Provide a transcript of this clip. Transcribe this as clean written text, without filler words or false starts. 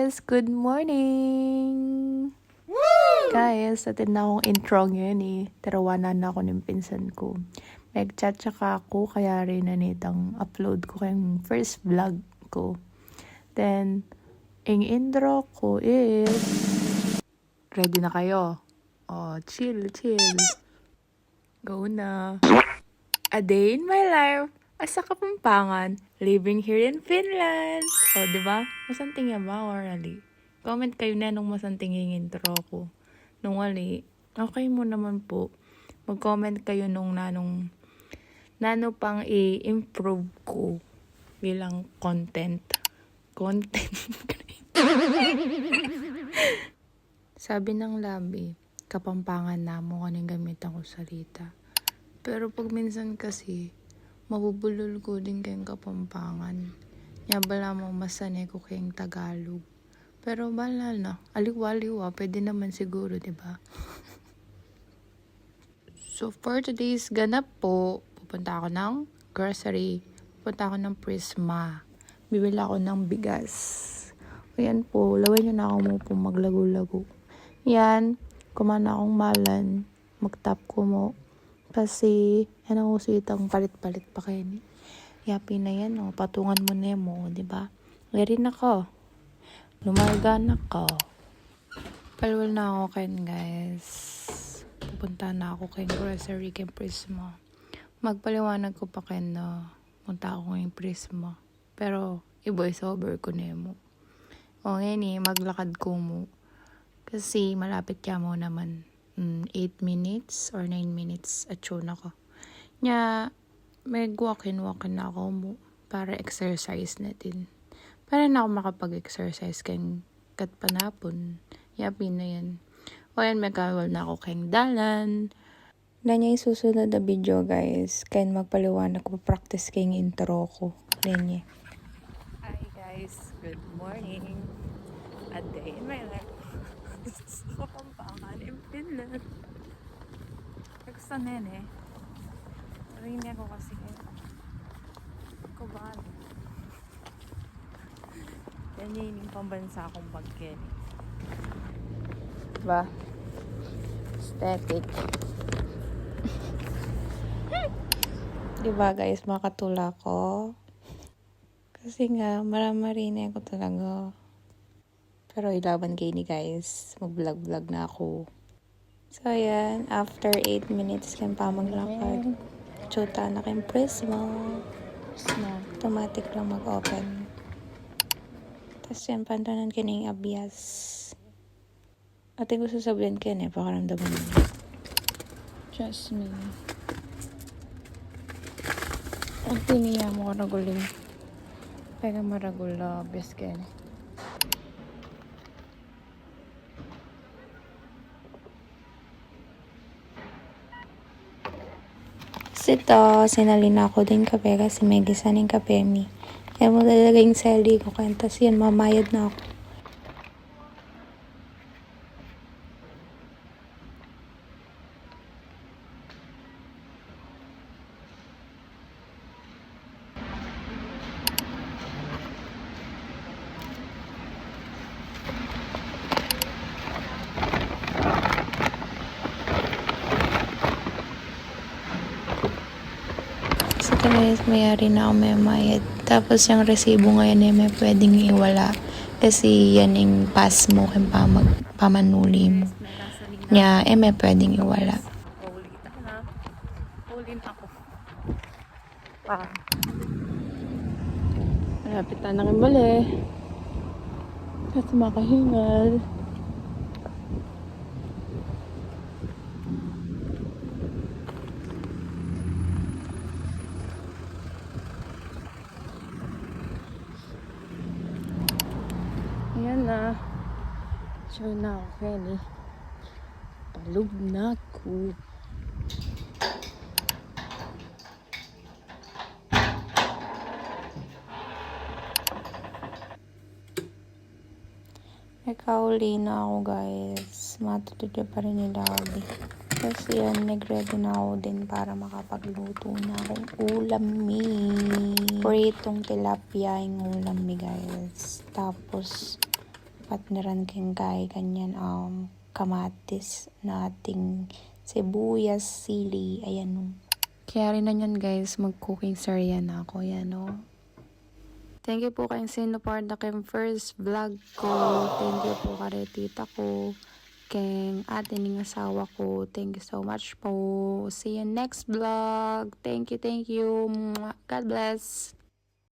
guys! Good morning! Guys, atin na akong intro ngayon eh. Tarawanan na ako ng pinsan ko. Nag-chat tsaka ako, kaya rin na nitang upload ko kayong first vlog ko. Then, ang intro ko is... Ready na kayo? Oh, chill. Go na. A day in my life as a Kapampangan, living here in Finland. O, diba? Masanting yan ba, orally? Comment kayo na nung masanting yung intro ko. Nung wali, okay mo naman po. Mag-comment kayo nung nano pang i-improve ko bilang content. Sabi ng labi, Kapampangan na mo kanang gamitan ko salita. Pero pag minsan kasi, mabubulol ko din kayong Kapampangan. Bala mo masanay ko kayong Tagalog. Pero bala na, aliw-aliw pwede naman siguro, diba? So for today's ganap po, pupunta ako ng grocery. Pupunta ako ng Prisma. Bibili ako ng bigas. Ayan po, laway nyo na ako mo po maglago-lago. Yan, kumana akong malan. Magtap ko mo. Kasi, yan ang usitang palit-palit pa kayo ni. Yapi na yan, patungan mo na mo, diba? Ready na ko. Lumarga na ko. Palwal na ako kayo, guys. Pupunta na ako kay grocery kay Prisma. Magpaliwanag ko pa kayo na punta ako kay Prisma. Pero, i-voice over ko na mo. O ngayon maglakad ko mo. Kasi malapit ka mo naman. 8 minutes or 9 minutes at show na ko. Nya, may walk-in na ako mo para exercise natin. Para na ako makapag-exercise kayong katpanapon. Yapi na yan. O yan, may kawal na ako kayong dalan. Na niya susunod na video, guys. Kaya magpaliwanag ko, practice kayong intro ko. Lenye. Hi, guys. Good morning. A day in my life. Sa Kapampangan in Finland. Nagsa nene. Rin niya ko kasi kubali. Yan yung pambansa akong bagyan. Diba? Aesthetic. Diba guys, makatula ko. Kasi nga, marami ako talaga. Pero ilaban kayo ni guys. Mag-vlog na ako. So yan, after 8 minutes kayong pamaglakad. Chuta na kayong Prisma. Automatic lang mag-open. Tapos yan, pantanan kayo na yung abyas. Ating gusto sabihin kayo pakaramdaman mo. Trust me. Ang tiniya mo raguling. Pega maragula, abyas kayo Ito, sinalina ko din kape kasi may gisa ng kape mi. Kaya mo talaga yung sali ko kaya tas yan, mamayad na ako. Guys, mayari na ako may mayad. Tapos yung resibo ngayon may pwedeng iwala. Kasi yan yung pass mo kung pamanuli mo. Nya, may pwedeng iwala. Ulin ako. Malapit na nakin bali. Kasi makahingal. Ayan na. Show na ako, Kenny. Palug na ako. Nagkauli na ako, guys. Matutudya pa rin nila ako. Kasi yan, nag-ready na ako din para makapagluto na akong ulam mi. Pritong tilapia yung ulam mi, guys. Tapos, partneran keng kay ganyan kamatis na ating sibuyas, sili, ayan o. Kaya rin na yan guys, mag-cooking serya na ako, yan o. Thank you po kayong sinuport na kayong first vlog ko. Thank you po kay tita ko, kayong ate ning asawa ko. Thank you so much po. See you next vlog. Thank you, thank you. God bless.